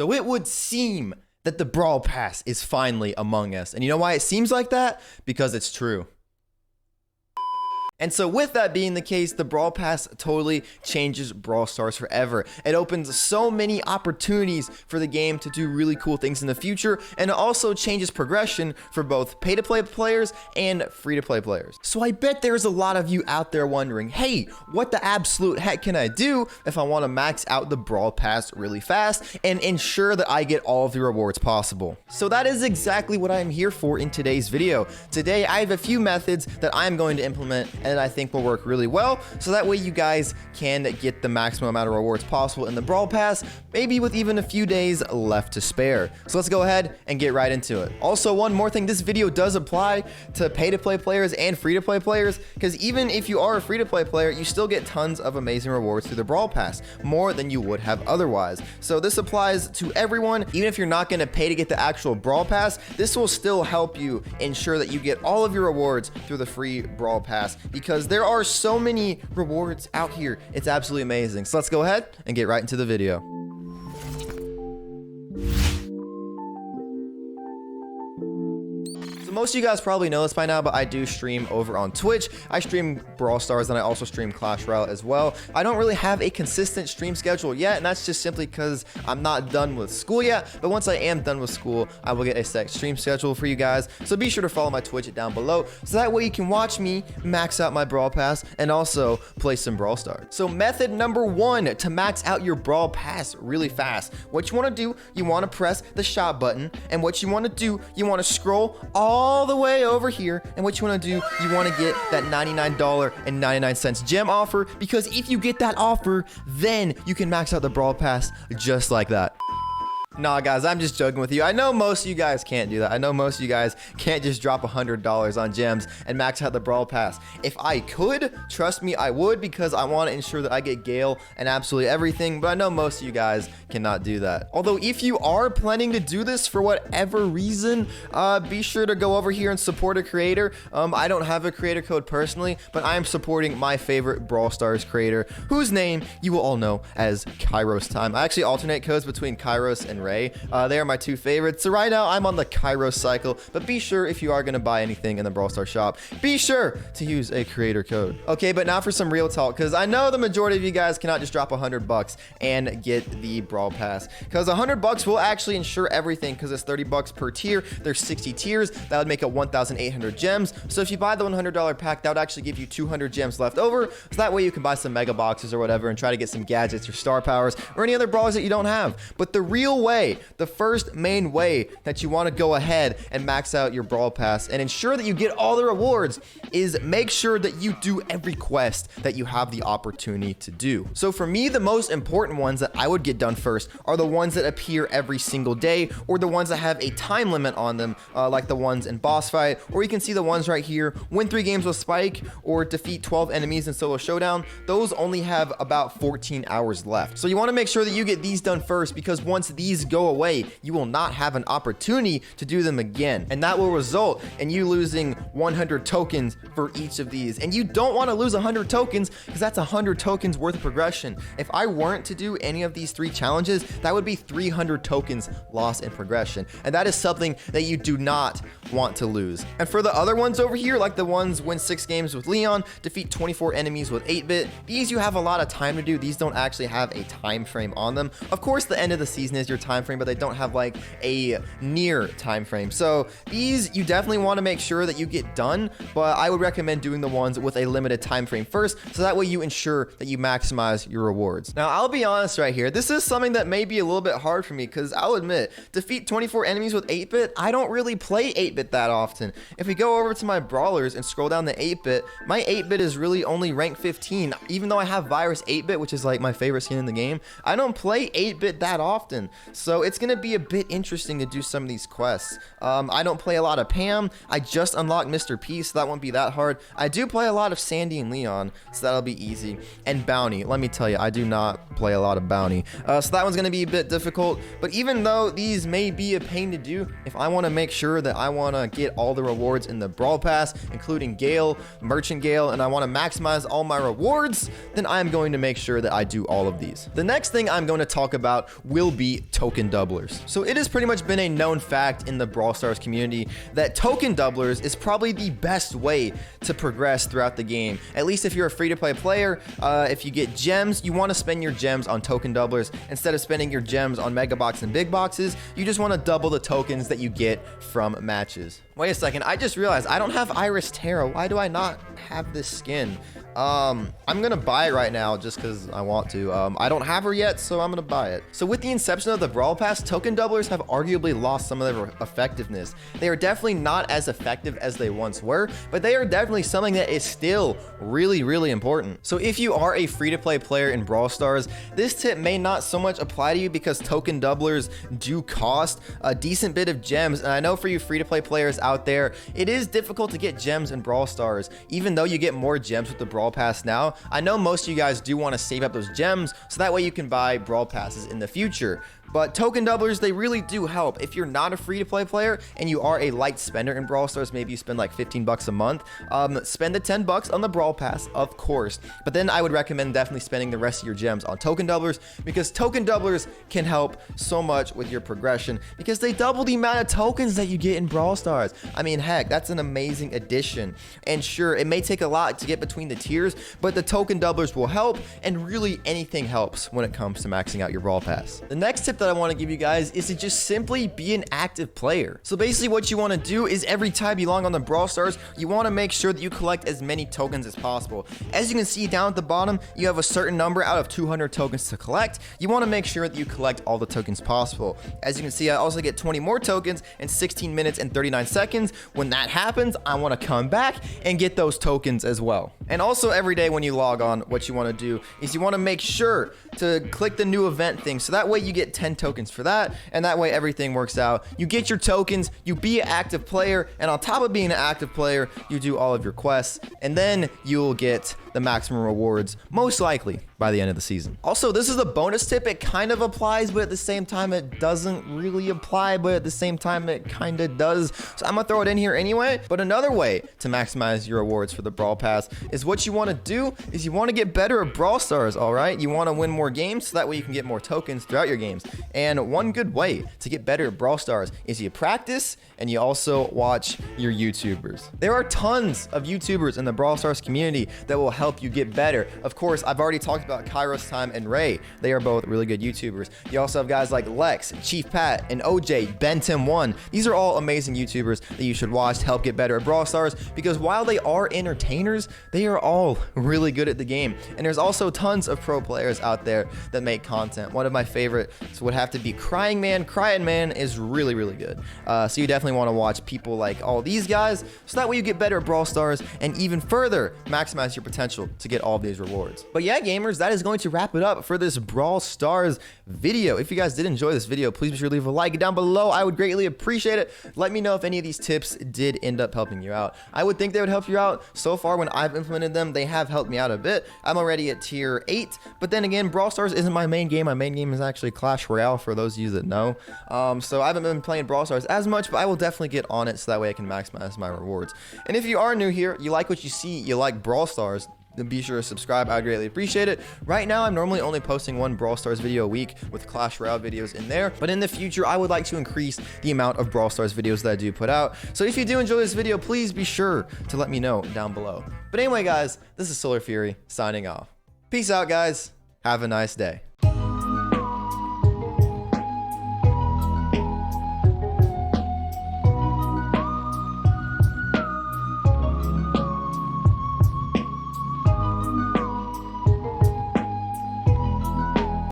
So it would seem that the Brawl Pass is finally among us. And you know why it seems like that? Because it's true. And so with that being the case, the Brawl Pass totally changes Brawl Stars forever. It opens so many opportunities for the game to do really cool things in the future, and it also changes progression for both pay-to-play players and free-to-play players. So I bet there's a lot of you out there wondering, hey, what the absolute heck can I do if I want to max out the Brawl Pass really fast and ensure that I get all of the rewards possible? So that is exactly what I'm here for in today's video. Today, I have a few methods that I'm going to implement and I think will work really well, so that way you guys can get the maximum amount of rewards possible in the Brawl Pass, maybe with even a few days left to spare. So let's go ahead and get right into it. Also, one more thing, this video does apply to pay-to-play players and free-to-play players, because even if you are a free-to-play player, you still get tons of amazing rewards through the Brawl Pass, more than you would have otherwise. So this applies to everyone. Even if you're not going to pay to get the actual Brawl Pass, this will still help you ensure that you get all of your rewards through the free Brawl Pass, because there are so many rewards out here. It's absolutely amazing. So let's go ahead and get right into the video. Most of you guys probably know this by now, but I do stream over on Twitch. I stream Brawl Stars and I also stream Clash Royale as well. I don't really have a consistent stream schedule yet, and that's just simply because I'm not done with school yet. But once I am done with school, I will get a set stream schedule for you guys. So be sure to follow my Twitch down below, so that way you can watch me max out my Brawl Pass and also play some Brawl Stars. So method number one to max out your Brawl Pass really fast. What you want to do, you want to press the shop button, and what you want to do, you want to scroll all the way over here, and what you want to do, you want to get that $99.99 gem offer, because if you get that offer, then you can max out the Brawl Pass just like that. Nah, guys, I'm just joking with you. I know most of you guys can't do that. I know most of you guys can't just drop $100 on gems and max out the Brawl Pass. If I could, trust me, I would, because I want to ensure that I get Gale and absolutely everything, but I know most of you guys cannot do that. Although, if you are planning to do this for whatever reason, be sure to go over here and support a creator. I don't have a creator code personally, but I am supporting my favorite Brawl Stars creator, whose name you will all know as Kairos Time. I actually alternate codes between Kairos and Ray. They are my two favorites. So right now I'm on the Kairos cycle, but be sure, if you are going to buy anything in the Brawl Stars shop, be sure to use a creator code. Okay, but now for some real talk, because I know the majority of you guys cannot just drop $100 and get the Brawl Pass, because $100 will actually ensure everything, because it's $30 per tier. There's 60 tiers. That would make it 1,800 gems. So if you buy the $100 pack, that would actually give you 200 gems left over, so that way you can buy some mega boxes or whatever and try to get some gadgets or star powers or any other brawlers that you don't have. But the real way, the first main way that you want to go ahead and max out your Brawl Pass and ensure that you get all the rewards is make sure that you do every quest that you have the opportunity to do. So for me, the most important ones that I would get done first are the ones that appear every single day, or the ones that have a time limit on them, like the ones in Boss Fight, or you can see the ones right here, win 3 games with Spike, or defeat 12 enemies in Solo Showdown. Those only have about 14 hours left. So you want to make sure that you get these done first, because once these go away, you will not have an opportunity to do them again, and that will result in you losing 100 tokens for each of these. And you don't want to lose 100 tokens, because that's 100 tokens worth of progression. If I weren't to do any of these 3 challenges, that would be 300 tokens lost in progression, and that is something that you do not want to lose. And for the other ones over here, like the ones win 6 games with Leon, defeat 24 enemies with 8-bit, these you have a lot of time to do. These don't actually have a time frame on them. Of course, the end of the season is your time frame, but they don't have like a near time frame. So these you definitely want to make sure that you get done, but I would recommend doing the ones with a limited time frame first, so that way you ensure that you maximize your rewards. Now, I'll be honest right here, this is something that may be a little bit hard for me, because I'll admit, defeat 24 enemies with 8-bit, I don't really play 8-bit that often. If we go over to my brawlers and scroll down to 8-bit, my 8-bit is really only rank 15. Even though I have Virus 8-bit, which is like my favorite skin in the game, I don't play 8-bit that often. So it's gonna be a bit interesting to do some of these quests. I don't play a lot of Pam. I just unlocked Mr. P, so that won't be that hard. I do play a lot of Sandy and Leon, so that'll be easy. And Bounty, let me tell you, I do not play a lot of Bounty. So that one's gonna be a bit difficult, but even though these may be a pain to do, if I wanna make sure that I wanna get all the rewards in the Brawl Pass, including Gale, Merchant Gale, and I wanna maximize all my rewards, then I'm going to make sure that I do all of these. The next thing I'm going to talk about will be token token doublers. So it has pretty much been a known fact in the Brawl Stars community that token doublers is probably the best way to progress throughout the game. At least if you're a free-to-play player, if you get gems, you want to spend your gems on token doublers instead of spending your gems on mega box and big boxes. You just want to double the tokens that you get from matches. Wait a second, I just realized I don't have Iris Terra. Why do I not have this skin? I'm gonna buy it right now just because I want to. I don't have her yet, so I'm gonna buy it. So with the inception of the Brawl Pass, token doublers have arguably lost some of their effectiveness. They are definitely not as effective as they once were, but they are definitely something that is still really, really important. So if you are a free-to-play player in Brawl Stars, this tip may not so much apply to you because token doublers do cost a decent bit of gems. And I know for you free-to-play players out there, it is difficult to get gems in Brawl Stars, even though you get more gems with the Brawl Pass now. I know most of you guys do want to save up those gems so that way you can buy Brawl Passes in the future. But token doublers, they really do help. If you're not a free-to-play player and you are a light spender in Brawl Stars, maybe you spend like 15 bucks a month, spend the 10 bucks on the Brawl Pass, of course. But then I would recommend definitely spending the rest of your gems on token doublers because token doublers can help so much with your progression because they double the amount of tokens that you get in Brawl Stars. I mean, heck, that's an amazing addition. And sure, it may take a lot to get between the tiers, but the token doublers will help, and really anything helps when it comes to maxing out your Brawl Pass. The next tip that I want to give you guys is to just simply be an active player. So basically what you want to do is every time you log on the Brawl Stars, you want to make sure that you collect as many tokens as possible. As you can see down at the bottom, you have a certain number out of 200 tokens to collect. You want to make sure that you collect all the tokens possible. As you can see, I also get 20 more tokens in 16 minutes and 39 seconds. When that happens, I want to come back and get those tokens as well. And also every day when you log on, what you want to do is you want to make sure to click the new event thing, so that way you get 10 tokens for that, and that way everything works out. You get your tokens, you be an active player, and on top of being an active player, you do all of your quests, and then you'll get the maximum rewards, most likely by the end of the season. Also, this is a bonus tip. It kind of applies, but at the same time, it doesn't really apply, but at the same time, it kind of does. So I'm gonna throw it in here anyway. But another way to maximize your rewards for the Brawl Pass is what you want to do is you want to get better at Brawl Stars, all right? You want to win more games so that way you can get more tokens throughout your games. And one good way to get better at Brawl Stars is you practice and you also watch your YouTubers. There are tons of YouTubers in the Brawl Stars community that will help you get better. Of course, I've already talked about Kairos Time and Ray. They are both really good YouTubers. You also have guys like Lex, Chief Pat, and OJ, Ben10-1. These are all amazing YouTubers that you should watch to help get better at Brawl Stars because while they are entertainers, they are all really good at the game. And there's also tons of pro players out there that make content. One of my favorites would have to be Crying Man. Crying Man is really, really good. So you definitely want to watch people like all these guys so that way you get better at Brawl Stars and even further maximize your potential to get all of these rewards. But yeah, gamers, that is going to wrap it up for this Brawl Stars video. If you guys did enjoy this video, please be sure to leave a like down below. I would greatly appreciate it. Let me know if any of these tips did end up helping you out. I would think they would help you out. So far, when I've implemented them, they have helped me out a bit. I'm already at tier 8, but then again, Brawl Stars isn't my main game. My main game is actually Clash Royale, for those of you that know. So I haven't been playing Brawl Stars as much, but I will definitely get on it so that way I can maximize my rewards. And if you are new here, you like what you see, you like Brawl Stars, then be sure to subscribe. I'd greatly appreciate it. Right now, I'm normally only posting one Brawl Stars video a week with Clash Royale videos in there. But in the future, I would like to increase the amount of Brawl Stars videos that I do put out. So if you do enjoy this video, please be sure to let me know down below. But anyway, guys, this is SolarFury signing off. Peace out, guys. Have a nice day.